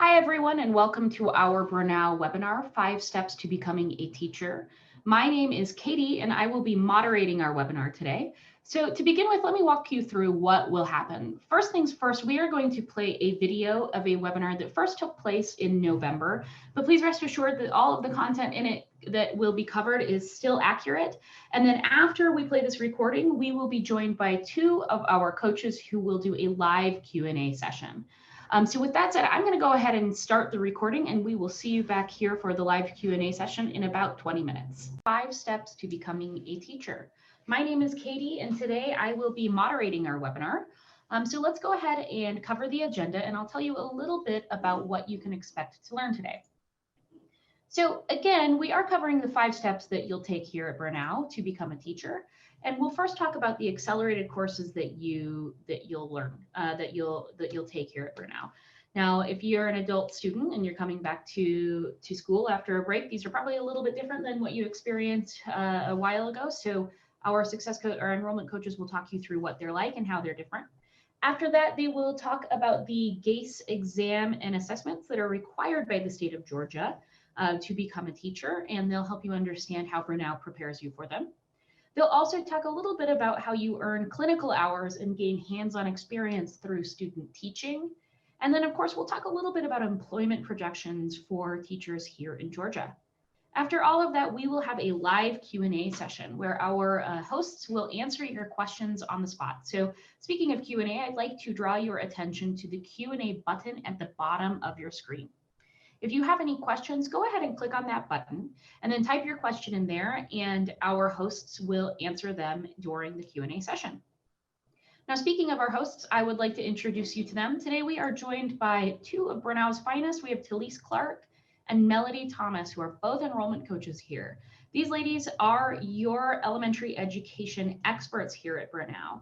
Hi, everyone, and welcome to our Brenau webinar, 5 Steps to Becoming a Teacher. My name is Katie, and I will be moderating our webinar today. So to begin with, let me walk you through what will happen. First things first, we are going to play a video of a webinar that first took place in November, but please rest assured that all of the content in it that will be covered is still accurate. And then after we play this recording, we will be joined by 2 of our coaches who will do a live Q&A session. So with that said, I'm going to go ahead and start the recording, and we will see you back here for the live Q&A session in about 20 minutes. 5 steps to becoming a teacher. My name is Katie, and today I will be moderating our webinar. So let's go ahead and cover the agenda, and I'll tell you a little bit about what you can expect to learn today. So again, we are covering the 5 steps that you'll take here at Brenau to become a teacher. And we'll first talk about the accelerated courses that you'll learn, that you'll take here at Brenau. Now, if you're an adult student and you're coming back to school after a break, these are probably a little bit different than what you experienced a while ago. So our our enrollment coaches will talk you through what they're like and how they're different. After that, they will talk about the GACE exam and assessments that are required by the state of Georgia to become a teacher, and they'll help you understand how Brenau prepares you for them. They'll also talk a little bit about how you earn clinical hours and gain hands-on experience through student teaching. And then, of course, we'll talk a little bit about employment projections for teachers here in Georgia. After all of that, we will have a live Q&A session where our hosts will answer your questions on the spot. So speaking of Q&A, I'd like to draw your attention to the Q&A button at the bottom of your screen. If you have any questions, go ahead and click on that button and then type your question in there, and our hosts will answer them during the Q&A session. Now, speaking of our hosts, I would like to introduce you to them. Today, we are joined by 2 of Brenau's finest. We have Telease Clark and Melody Thomas, who are both enrollment coaches here. These ladies are your elementary education experts here at Brenau.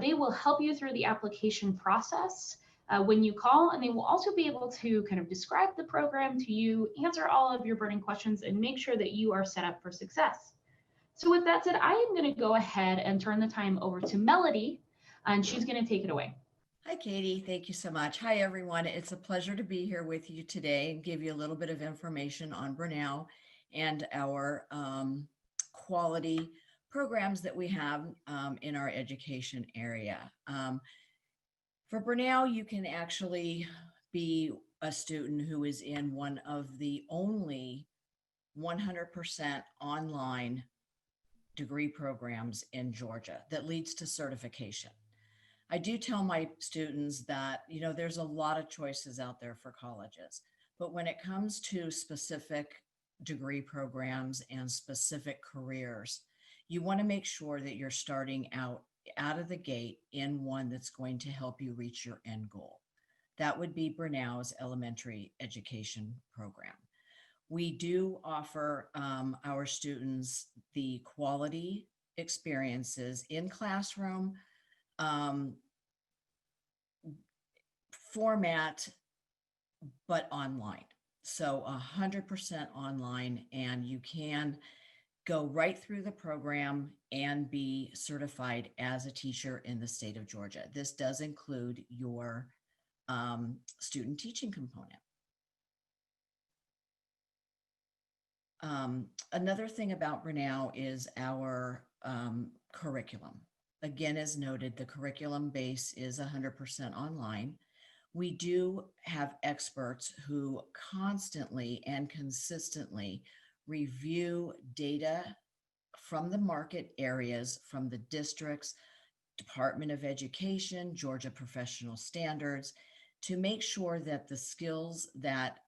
They will help you through the application process when you call, and they will also be able to kind of describe the program to you, answer all of your burning questions, and make sure that you are set up for success. So with that said, I am going to go ahead and turn the time over to Melody, and she's going to take it away. Hi, Katie. Thank you so much. Hi, everyone. It's a pleasure to be here with you today and give you a little bit of information on Brenau and our quality programs that we have in our education area. For Brenau, you can actually be a student who is in one of the only 100% online degree programs in Georgia that leads to certification. I do tell my students that, there's a lot of choices out there for colleges, but when it comes to specific degree programs and specific careers, you want to make sure that you're starting out of the gate in one that's going to help you reach your end goal. That would be Brenau's elementary education program. We do offer our students the quality experiences in classroom format, but online. So 100% online, and you can go right through the program and be certified as a teacher in the state of Georgia. This does include your student teaching component. Another thing about Brenau is our curriculum. Again, as noted, the curriculum base is 100% online. We do have experts who constantly and consistently review data from the market areas, from the districts, Department of Education, Georgia Professional Standards, to make sure that the skills that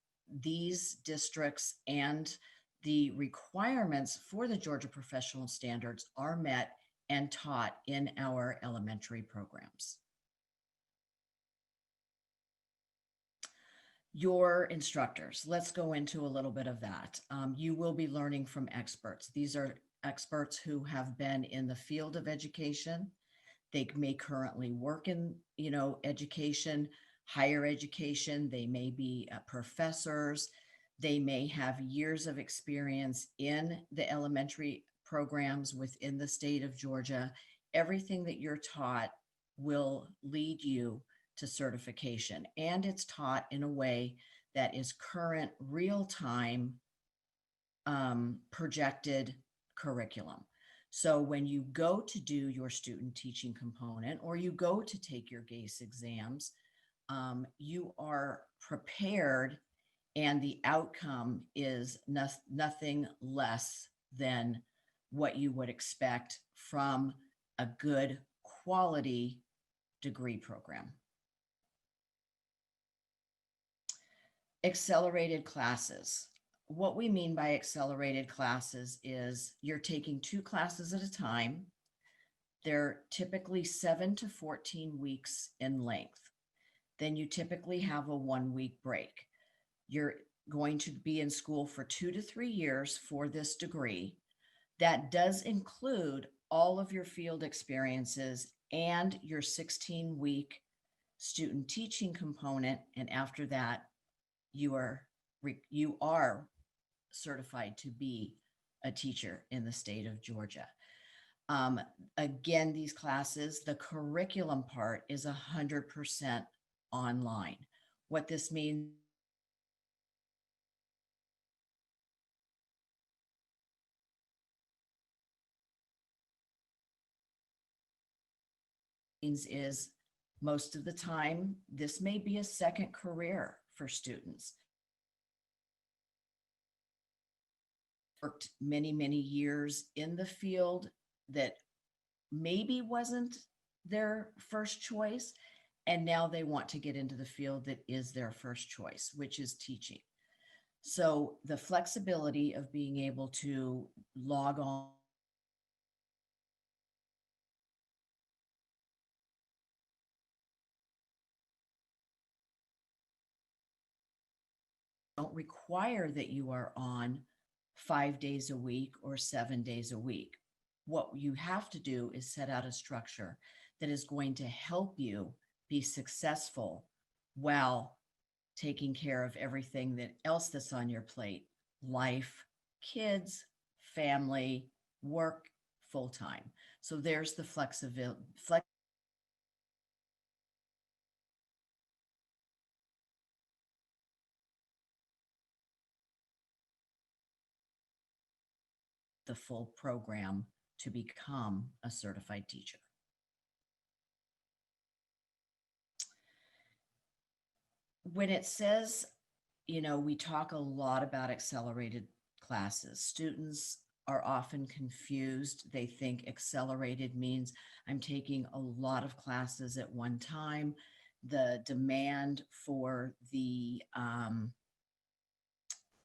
these districts and the requirements for the Georgia Professional Standards are met and taught in our elementary programs. Your instructors, let's go into a little bit of that. You will be learning from experts. These are experts who have been in the field of education. They may currently work in, education, higher education. They may be professors. They may have years of experience in the elementary programs within the state of Georgia. Everything that you're taught will lead you to certification, and it's taught in a way that is current, real-time projected curriculum. So when you go to do your student teaching component, or you go to take your GACE exams, you are prepared, and the outcome is nothing less than what you would expect from a good quality degree program. Accelerated classes. What we mean by accelerated classes is you're taking 2 classes at a time. They're typically 7 to 14 weeks in length. Then you typically have a 1-week break. You're going to be in school for 2 to 3 years for this degree. That does include all of your field experiences and your 16-week student teaching component. And after that, you are certified to be a teacher in the state of Georgia. Again, these classes, the curriculum part is 100% online. What this means is most of the time, this may be a second career for students. Worked many, many years in the field that maybe wasn't their first choice, and now they want to get into the field that is their first choice, which is teaching. So the flexibility of being able to log on don't require that you are on 5 days a week or 7 days a week. What you have to do is set out a structure that is going to help you be successful while taking care of everything else that's on your plate: life, kids, family, work, full-time. So there's the flexibility. The full program to become a certified teacher. When it says, we talk a lot about accelerated classes. Students are often confused. They think accelerated means I'm taking a lot of classes at one time. The demand for the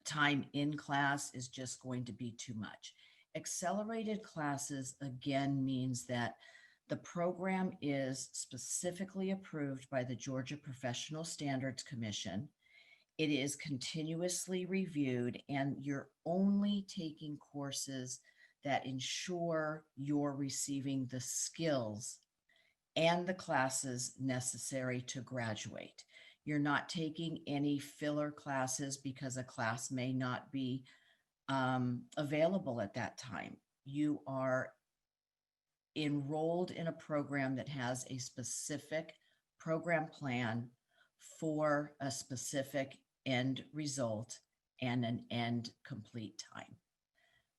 time in class is just going to be too much. Accelerated classes, again, means that the program is specifically approved by the Georgia Professional Standards Commission. It is continuously reviewed, and you're only taking courses that ensure you're receiving the skills and the classes necessary to graduate. You're not taking any filler classes because a class may not be available at that time. You are enrolled in a program that has a specific program plan for a specific end result and an end complete time.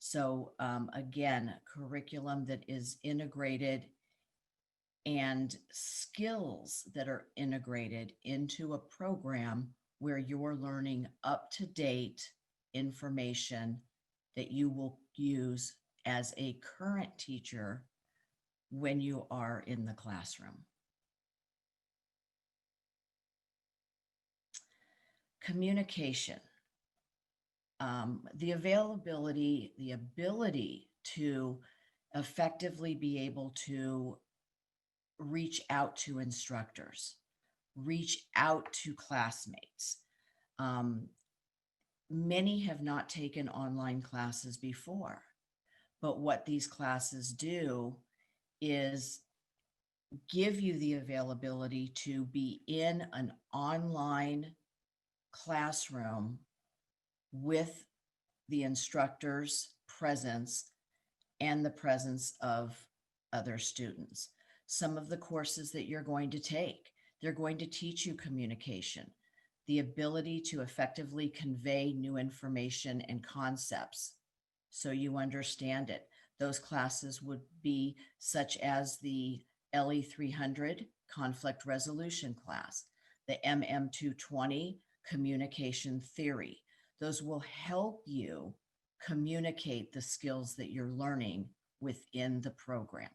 So again, curriculum that is integrated and skills that are integrated into a program where you're learning up-to-date information that you will use as a current teacher when you are in the classroom. Communication. The ability to effectively be able to reach out to instructors, reach out to classmates. Many have not taken online classes before, but what these classes do is give you the availability to be in an online classroom with the instructor's presence and the presence of other students. Some of the courses that you're going to take, they're going to teach you communication. the ability to effectively convey new information and concepts so you understand it. Those classes would be such as the LE 300 conflict resolution class, the MM 220 communication theory. Those will help you communicate the skills that you're learning within the program.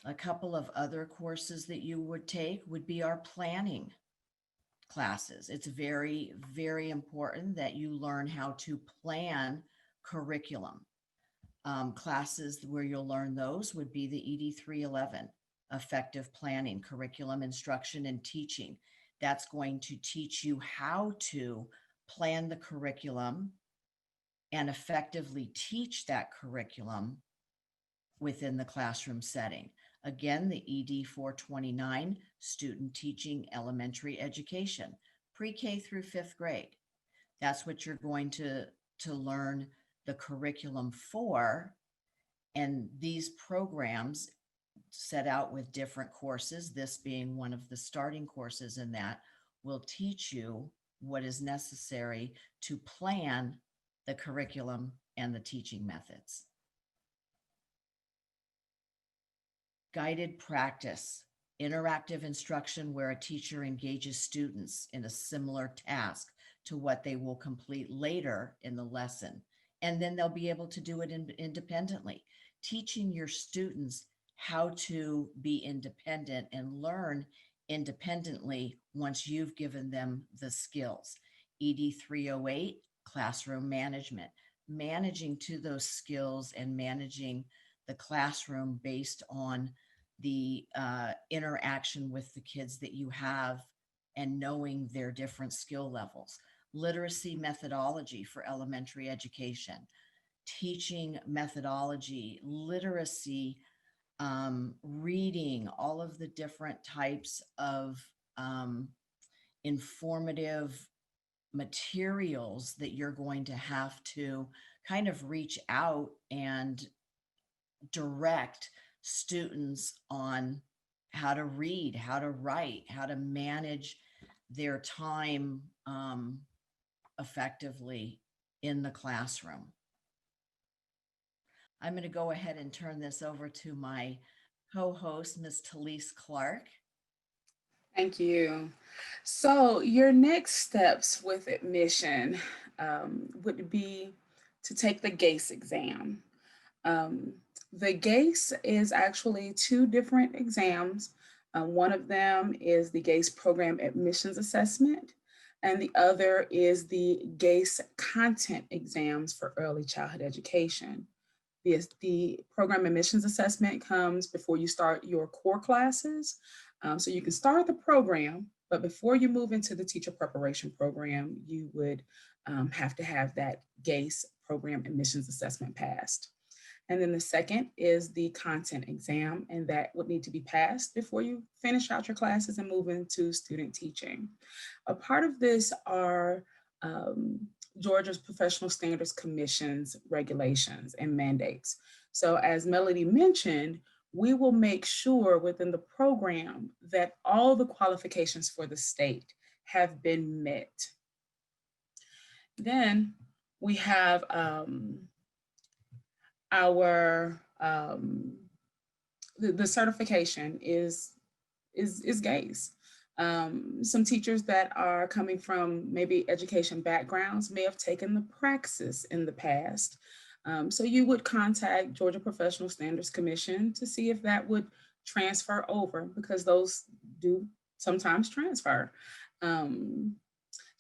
A couple of other courses that you would take would be our planning classes. It's very, very important that you learn how to plan curriculum. Classes where you'll learn those would be the ED 311, effective planning, curriculum instruction and teaching. That's going to teach you how to plan the curriculum and effectively teach that curriculum within the classroom setting. Again, the ED 429, student teaching elementary education, pre-K through 5th grade. That's what you're going to learn the curriculum for. And these programs set out with different courses, this being one of the starting courses in that, will teach you what is necessary to plan the curriculum and the teaching methods. Guided practice, interactive instruction where a teacher engages students in a similar task to what they will complete later in the lesson. And then they'll be able to do it independently, teaching your students how to be independent and learn independently once you've given them the skills. ED 308, classroom management, managing to those skills and managing the classroom based on the interaction with the kids that you have and knowing their different skill levels. Literacy methodology for elementary education, teaching methodology, literacy, reading, all of the different types of informative materials that you're going to have to kind of reach out and direct students on how to read, how to write, how to manage their time effectively in the classroom. I'm going to go ahead and turn this over to my co-host, Ms. Telease Clark. Thank you. So your next steps with admission would be to take the GACE exam. The GACE is actually 2 different exams. One of them is the GACE Program Admissions Assessment, and the other is the GACE Content Exams for Early Childhood Education. The Program Admissions Assessment comes before you start your core classes. So you can start the program, but before you move into the teacher preparation program, you would have to have that GACE Program Admissions Assessment passed. And then the second is the content exam, and that would need to be passed before you finish out your classes and move into student teaching. A part of this are Georgia's Professional Standards Commission's regulations and mandates. So as Melody mentioned, we will make sure within the program that all the qualifications for the state have been met. Then we have the certification is GACE. Some teachers that are coming from maybe education backgrounds may have taken the praxis in the past. So you would contact Georgia Professional Standards Commission to see if that would transfer over, because those do sometimes transfer.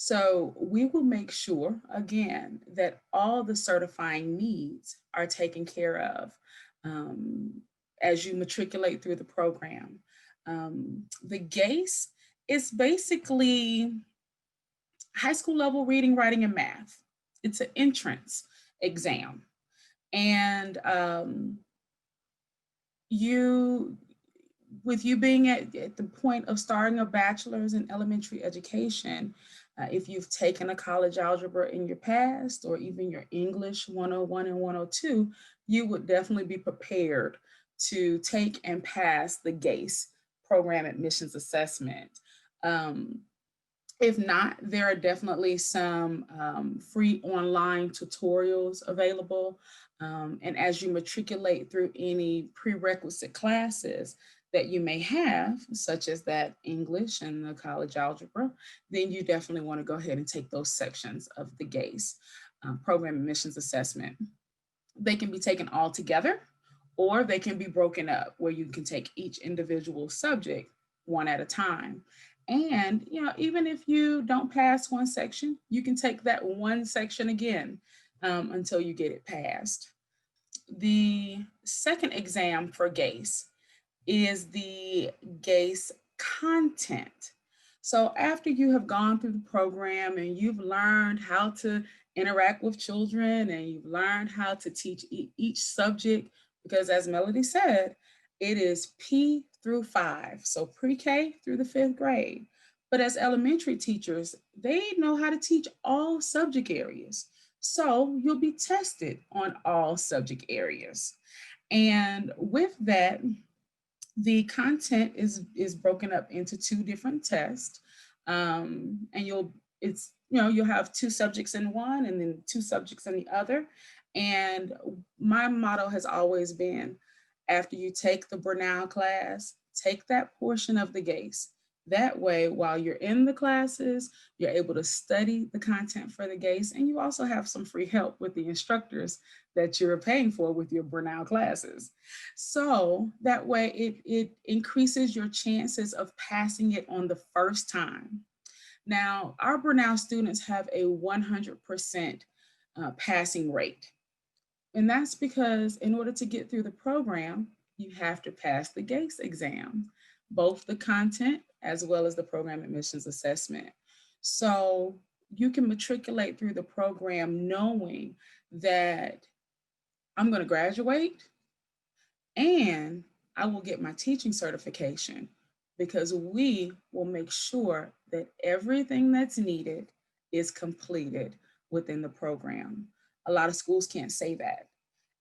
So we will make sure, again, that all the certifying needs are taken care of as you matriculate through the program. The GACE is basically high school level reading, writing, and math. It's an entrance exam. And with you being at the point of starting a bachelor's in elementary education, if you've taken a college algebra in your past, or even your English 101 and 102, you would definitely be prepared to take and pass the GACE Program Admissions Assessment. If not, there are definitely some free online tutorials available. And as you matriculate through any prerequisite classes that you may have, such as that English and the college algebra, then you definitely want to go ahead and take those sections of the GACE, Program Admissions Assessment. They can be taken all together, or they can be broken up where you can take each individual subject one at a time. And, even if you don't pass one section, you can take that one section again until you get it passed. The second exam for GACE is the GACE content. So after you have gone through the program and you've learned how to interact with children and you've learned how to teach each subject, because as Melody said, it is P through 5, so pre-K through the 5th grade. But as elementary teachers, they know how to teach all subject areas. So you'll be tested on all subject areas. And with that, the content is broken up into 2 different tests. And you'll have 2 subjects in one and then 2 subjects in the other. And my motto has always been, after you take the Brenau class, take that portion of the GACE. That way, while you're in the classes, you're able to study the content for the GACE, and you also have some free help with the instructors that you're paying for with your Brenau classes. So that way it increases your chances of passing it on the first time. Now, our Brenau students have a 100% passing rate. And that's because in order to get through the program, you have to pass the GACE exam, both the content as well as the program admissions assessment. So you can matriculate through the program knowing that I'm going to graduate and I will get my teaching certification, because we will make sure that everything that's needed is completed within the program. A lot of schools can't say that.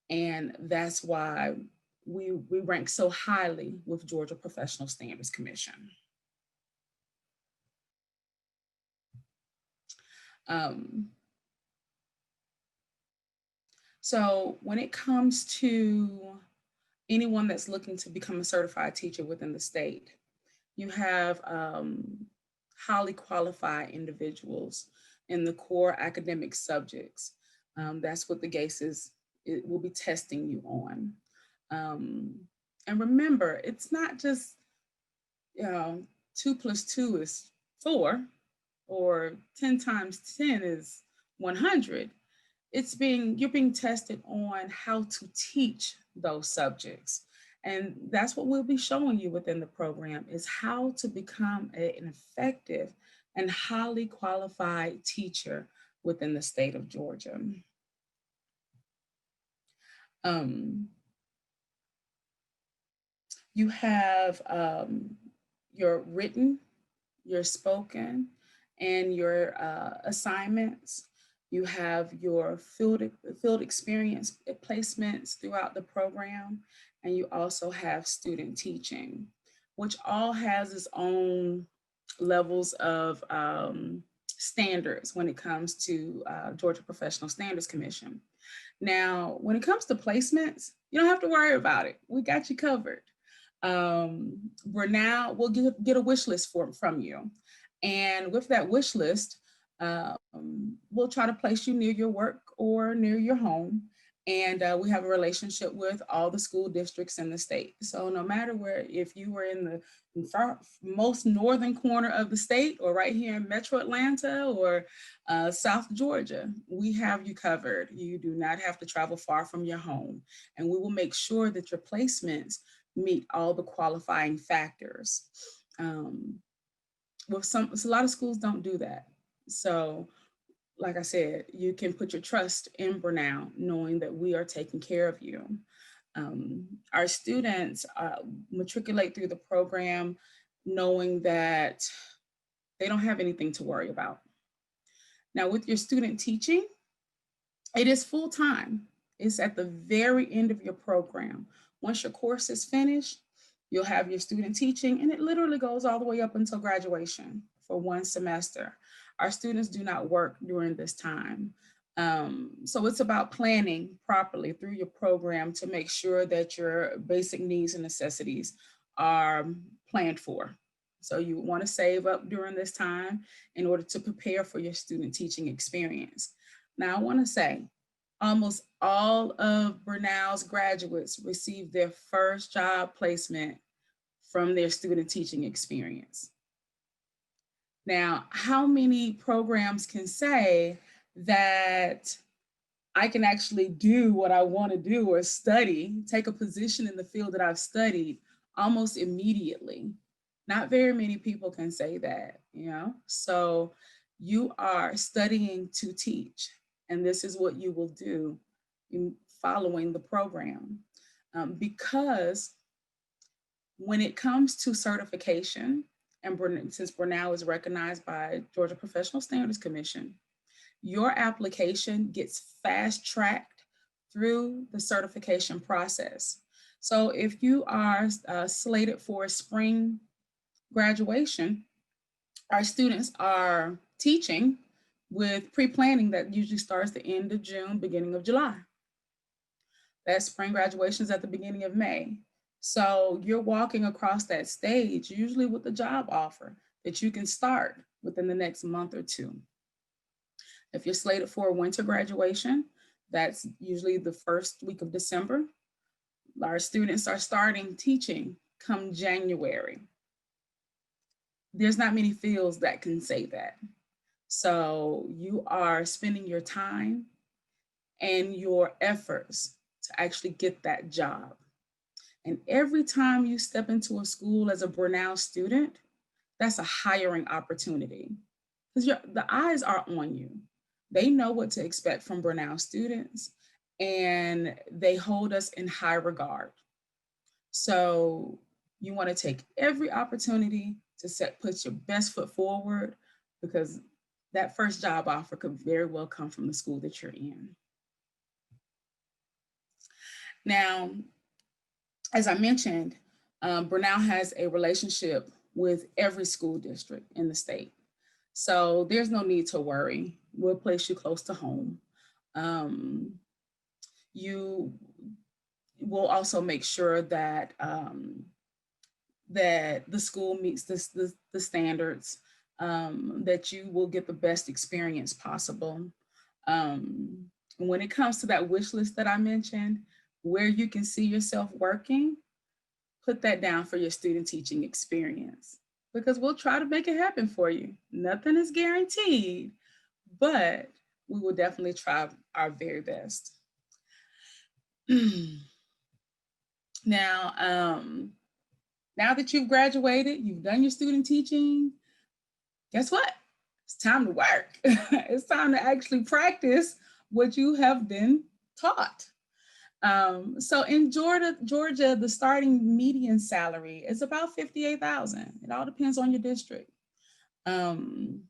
And that's why we rank so highly with Georgia Professional Standards Commission. So when it comes to anyone that's looking to become a certified teacher within the state, you have highly qualified individuals in the core academic subjects. That's what the GACE will be testing you on. And remember, it's not just 2 + 2 is 4, or 10 × 10 is 100. You're being tested on how to teach those subjects. And that's what we'll be showing you within the program, is how to become an effective and highly qualified teacher within the state of Georgia. You have your written, your spoken, and your assignments. You have your field experience placements throughout the program, and you also have student teaching, which all has its own levels of standards when it comes to Georgia Professional Standards Commission. Now, when it comes to placements, you don't have to worry about it. We got you covered. We'll get a wish list from you. And with that wish list, we'll try to place you near your work or near your home. And we have a relationship with all the school districts in the state. So no matter where, if you were in the most northern corner of the state, or right here in Metro Atlanta, or South Georgia, we have you covered. You do not have to travel far from your home. And we will make sure that your placements meet all the qualifying factors. A lot of schools don't do that. So like I said, you can put your trust in Brenau, knowing that we are taking care of you. Our students matriculate through the program knowing that they don't have anything to worry about. Now, with your student teaching, it is full-time. It's at the very end of your program. Once your course is finished, You'll have your student teaching, and it literally goes all the way up until graduation for one semester. Our students do not work during this time. So it's about planning properly through your program to make sure that your basic needs and necessities are planned for. So you want to save up during this time in order to prepare for your student teaching experience. Now, I want to say almost all of Brenau's graduates receive their first job placement from their student teaching experience. Now, how many programs can say that I can actually do what I want to do or study, take a position in the field that I've studied almost immediately? Not very many people can say that, you know? So you are studying to teach, and this is what you will do in following the program. Because when it comes to certification, and since Brenau is recognized by Georgia Professional Standards Commission, your application gets fast-tracked through the certification process. So if you are slated for a spring graduation, our students are teaching with pre-planning that usually starts the end of June, beginning of July. That spring graduation is at the beginning of May. So you're walking across that stage, usually with a job offer that you can start within the next month or two. If you're slated for a winter graduation, that's usually the first week of December. Our students are starting teaching come January. There's not many fields that can say that. So you are spending your time and your efforts to actually get that job. And every time you step into a school as a Brenau student, that's a hiring opportunity because the eyes are on you. They know what to expect from Brenau students, and they hold us in high regard. So you want to take every opportunity to put your best foot forward, because that first job offer could very well come from the school that you're in. Now, as I mentioned, Brenau has a relationship with every school district in the state. So there's no need to worry. We'll place you close to home. You will also make sure that that the school meets the standards, that you will get the best experience possible. When it comes to that wish list that I mentioned, where you can see yourself working, put that down for your student teaching experience, because we'll try to make it happen for you. Nothing is guaranteed, but we will definitely try our very best. Now, now that you've graduated, you've done your student teaching, guess what? It's time to work. It's time to actually practice what you have been taught. So in Georgia, the starting median salary is about $58,000. It all depends on your district. And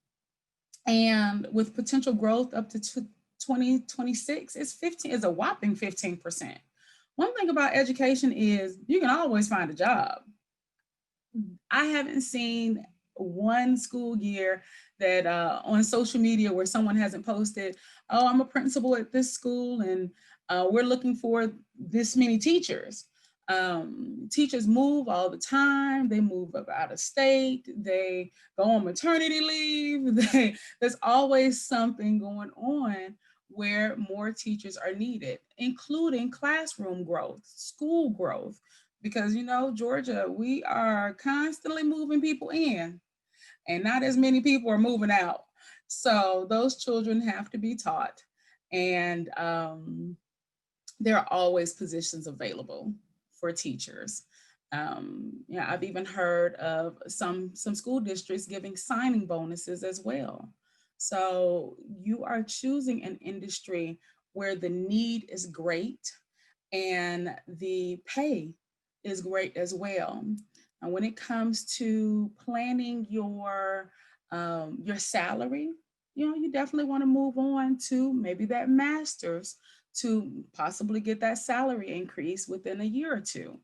with potential growth up to 2026, it's a whopping 15%. One thing about education is you can always find a job. I haven't seen one school year that on social media where someone hasn't posted, oh, I'm a principal at this school and we're looking for this many teachers. Teachers move all the time. They move out of state. They go on maternity leave. There's always something going on where more teachers are needed, including classroom growth, school growth. Because, you know, Georgia, we are constantly moving people in and not as many people are moving out. So those children have to be taught. And there are always positions available for teachers. Yeah, I've even heard of some school districts giving signing bonuses as well. So you are choosing an industry where the need is great and the pay is great as well. And when it comes to planning your salary, you know, you definitely want to move on to maybe that master's to possibly get that salary increase within a year or two.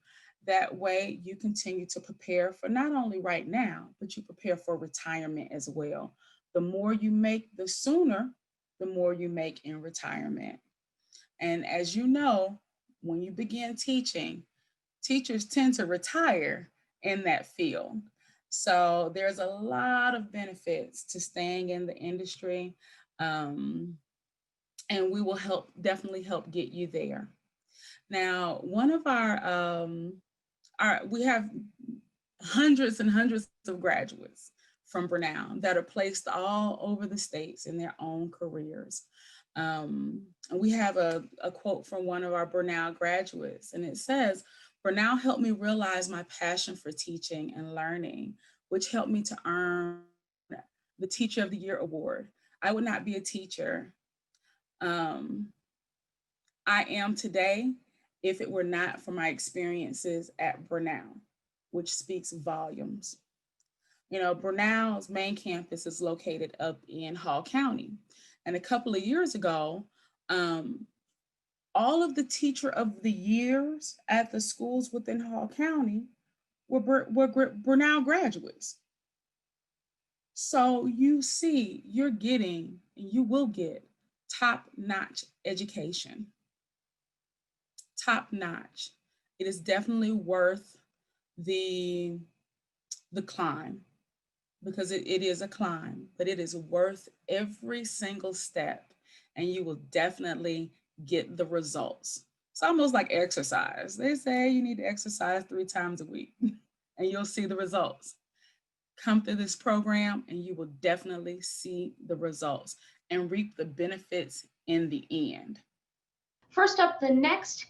That way you continue to prepare for not only right now, but you prepare for retirement as well. The more you make, the sooner, the more you make in retirement. And as you know, when you begin teaching, teachers tend to retire in that field. So there's a lot of benefits to staying in the industry. And we will definitely help get you there. Now, one of we have hundreds and hundreds of graduates from Brenau that are placed all over the states in their own careers. And we have a quote from one of our Brenau graduates, and it says, "Brenau helped me realize my passion for teaching and learning, which helped me to earn the Teacher of the Year award. I would not be a teacher I am today if it were not for my experiences at Brenau," which speaks volumes. You know, Brenau's main campus is located up in Hall County. And a couple of years ago, all of the Teacher of the Years at the schools within Hall County were Brenau graduates. So you see, you're getting, and you will get, top-notch education. Top-notch. It is definitely worth the climb, because it is a climb, but it is worth every single step, and you will definitely get the results. It's almost like exercise. They say you need to exercise 3 times a week and you'll see the results. Come through this program and you will definitely see the results and reap the benefits in the end. First up, the next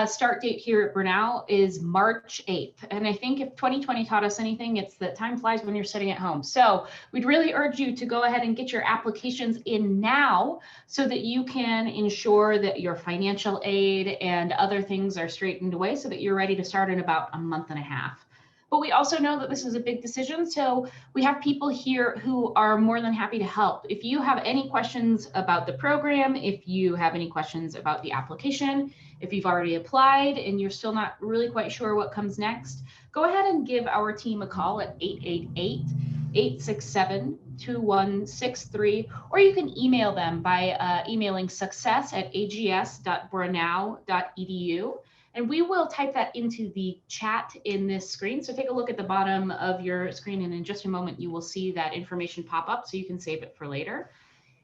start date here at Brenau is March 8th. And I think if 2020 taught us anything, it's that time flies when you're sitting at home. So we'd really urge you to go ahead and get your applications in now so that you can ensure that your financial aid and other things are straightened away so that you're ready to start in about a month and a half. But we also know that this is a big decision, so we have people here who are more than happy to help. If you have any questions about the program, if you have any questions about the application, if you've already applied and you're still not really quite sure what comes next, go ahead and give our team a call at 888-867-2163, or you can email them by emailing success@ags.brenau.edu. And we will type that into the chat in this screen. So take a look at the bottom of your screen, and in just a moment, you will see that information pop up so you can save it for later.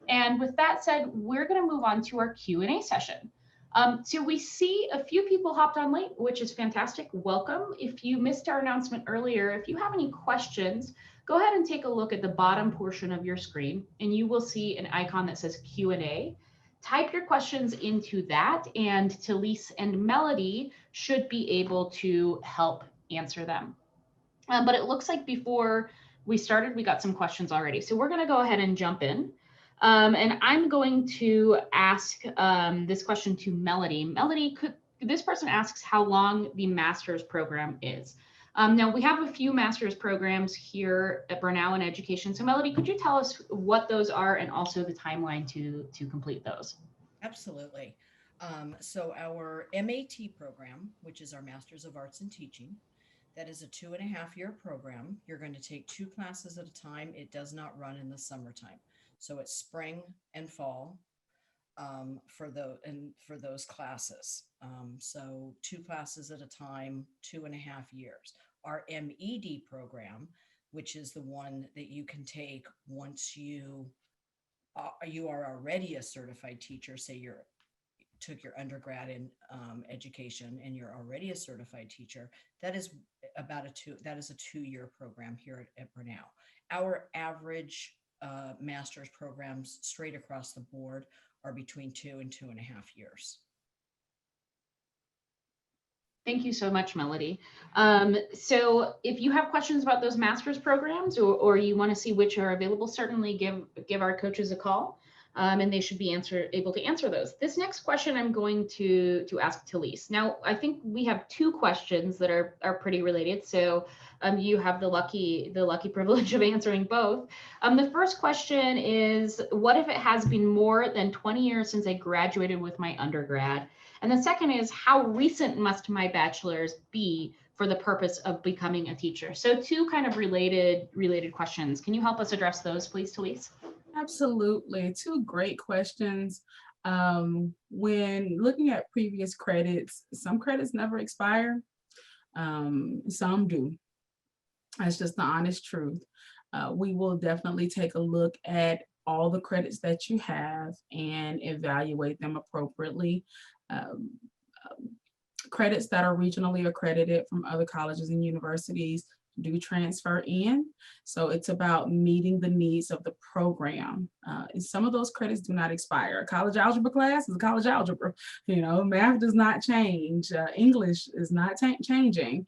And with that said, we're gonna move on to our Q&A session. So we see a few people hopped on late, which is fantastic. Welcome. If you missed our announcement earlier, if you have any questions, go ahead and take a look at the bottom portion of your screen, and you will see an icon that says Q&A. Type your questions into that, and Telease and Melody should be able to help answer them. But it looks like before we started, we got some questions already. So we're going to go ahead and jump in. And I'm going to ask this question to Melody. Melody, this person asks how long the master's program is. Now, we have a few master's programs here at Brenau in education. So Melody, could you tell us what those are and also the timeline to complete those? Absolutely. So our MAT program, which is our Master's of Arts in Teaching, that is a 2.5-year program. You're going to take 2 classes at a time. It does not run in the summertime. So it's spring and fall for those classes. So 2 classes at a time, 2.5 years. Our MED program, which is the one that you can take once you are already a certified teacher, say you took your undergrad in education and you're already a certified teacher, that is a 2-year program here at Brenau. Our average master's programs straight across the board are between 2 and 2.5 years. Thank you so much, Melody. So if you have questions about those master's programs or you want to see which are available, certainly give our coaches a call, and they should be able to answer those. This next question I'm going to ask Telease. Now, I think we have 2 questions that are pretty related. So you have the lucky privilege of answering both. The first question is, what if it has been more than 20 years since I graduated with my undergrad? And the second is, how recent must my bachelor's be for for the purpose of becoming a teacher? So two kind of related questions. Can you help us address those, please, Telease? Absolutely. Two great questions. When looking at previous credits, some credits never expire, some do. That's just the honest truth. We will definitely take a look at all the credits that you have and evaluate them appropriately. Um, Credits that are regionally accredited from other colleges and universities do transfer in. So it's about meeting the needs of the program. And some of those credits do not expire. A college algebra class is a college algebra. Math does not change. English is not changing.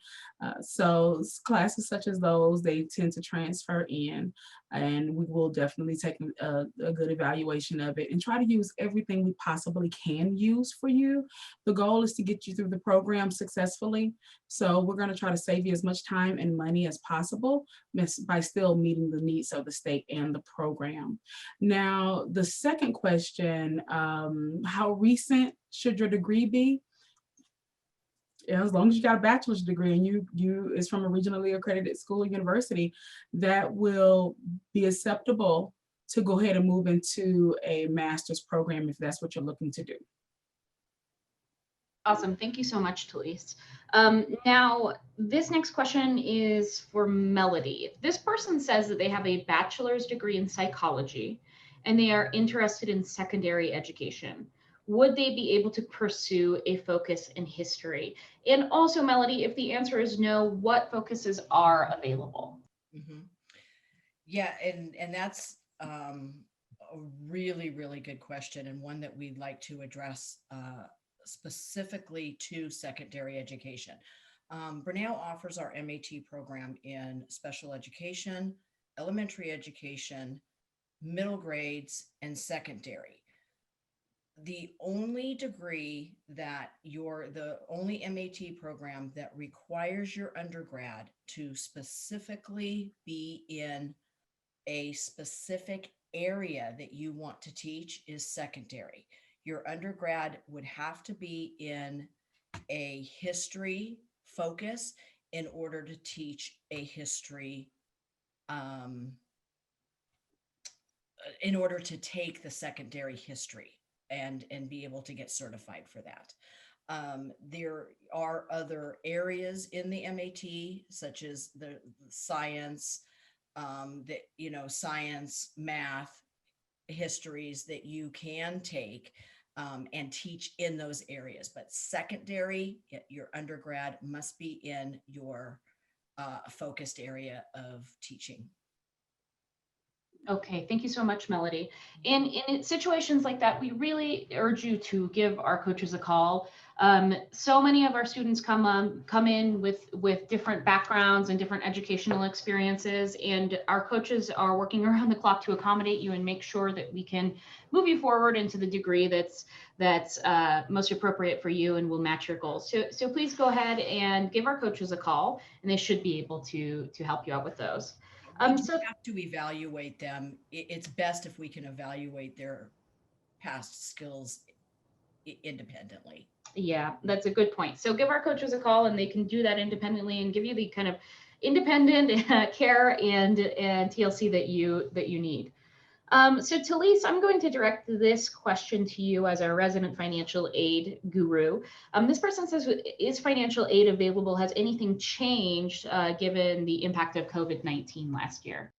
So classes such as those, they tend to transfer in, and we will definitely take a good evaluation of it and try to use everything we possibly can use for you. The goal is to get you through the program successfully. So we're going to try to save you as much time and money as possible by still meeting the needs of the state and the program. Now, the second question, how recent should your degree be? As long as you got a bachelor's degree and you is from a regionally accredited school or university, that will be acceptable to go ahead and move into a master's program if that's what you're looking to do. Awesome. Thank you so much, Telease. Now, this next question is for Melody. This person says that they have a bachelor's degree in psychology and they are interested in secondary education. Would they be able to pursue a focus in history? And also, Melody, if the answer is no, what focuses are available? Mm-hmm. Yeah, and that's a really, really good question, and one that we'd like to address specifically to secondary education. Brenau offers our MAT program in special education, elementary education, middle grades, and secondary. The only degree that the only MAT program that requires your undergrad to specifically be in a specific area that you want to teach is secondary. Your undergrad would have to be in a history focus in order to teach a history, in order to take the secondary history and be able to get certified for that. There are other areas in the MAT, such as the science, science, math, histories that you can take and teach in those areas. But secondary, your undergrad must be in your focused area of teaching. Okay, thank you so much, Melody. In situations like that, we really urge you to give our coaches a call. So many of our students come in with different backgrounds and different educational experiences, and our coaches are working around the clock to accommodate you and make sure that we can move you forward into the degree that's most appropriate for you and will match your goals. So please go ahead and give our coaches a call, and they should be able to help you out with those. We do have to evaluate them. It's best if we can evaluate their past skills independently. Yeah, that's a good point. So give our coaches a call and they can do that independently and give you the kind of independent care and TLC that you need. So Telease, I'm going to direct this question to you as our resident financial aid guru. This person says, is financial aid available? Has anything changed given the impact of COVID-19 last year?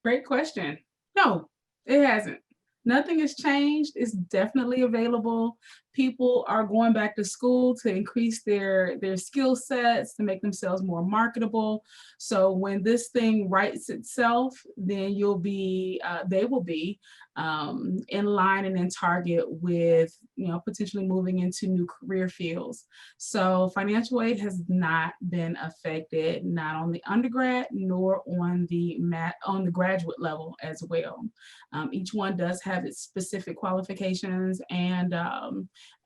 Great question. No, it hasn't. Nothing has changed. It's definitely available. People are going back to school to increase their skill sets, to make themselves more marketable. So when this thing rights itself, then they will be in line and in target with, potentially moving into new career fields. So financial aid has not been affected, not on the undergrad nor on the graduate level as well. Each one does have its specific qualifications, and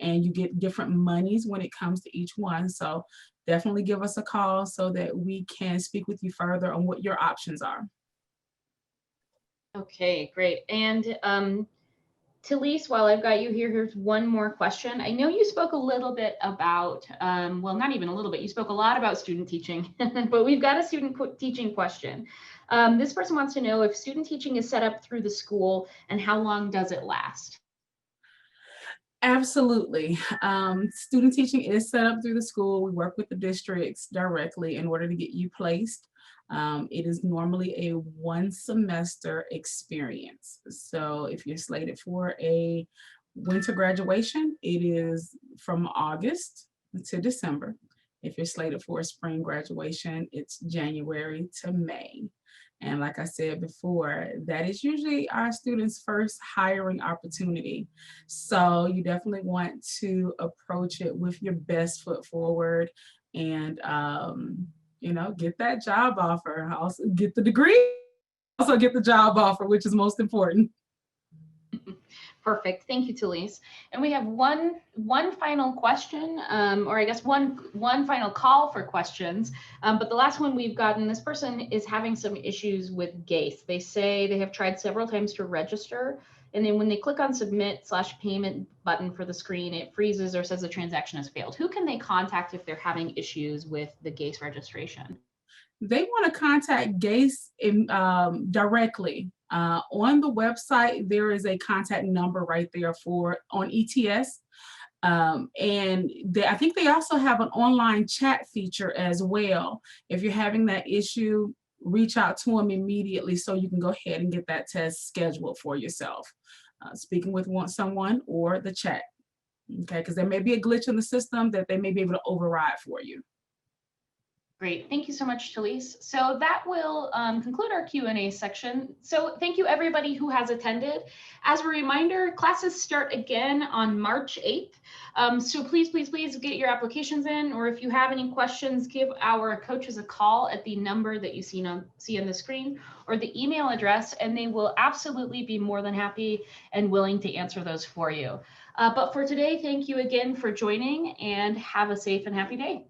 you get different monies when it comes to each one. So definitely give us a call so that we can speak with you further on what your options are. Okay, great. And Telease, while I've got you here, here's one more question. I know you spoke a little bit about, well, not even a little bit, you spoke a lot about student teaching, but we've got a student teaching question. This person wants to know if student teaching is set up through the school and how long does it last? Absolutely. Student teaching is set up through the school. We work with the districts directly in order to get you placed. It is normally a 1-semester experience. So if you're slated for a winter graduation, it is from August to December. If you're slated for a spring graduation, it's January to May. And like I said before, that is usually our students' first hiring opportunity. So you definitely want to approach it with your best foot forward and, get that job offer, also get the degree, also get the job offer, which is most important. Perfect. Thank you, Telease. And we have one final question, or I guess one final call for questions. But the last one we've gotten, this person is having some issues with GACE. They say they have tried several times to register, and then when they click on submit/payment button for the screen, it freezes or says the transaction has failed. Who can they contact if they're having issues with the GACE registration? They want to contact GACE directly. On the website, there is a contact number right there on ETS. And I think they also have an online chat feature as well. If you're having that issue, reach out to them immediately so you can go ahead and get that test scheduled for yourself. Speaking with someone or the chat, okay? Because there may be a glitch in the system that they may be able to override for you. Great. Thank you so much, Telease. So that will conclude our Q&A section. So thank you everybody who has attended. As a reminder, classes start again on March 8th. So please get your applications in, or if you have any questions, give our coaches a call at the number that you see on the screen or the email address, and they will absolutely be more than happy and willing to answer those for you. But for today, thank you again for joining, and have a safe and happy day.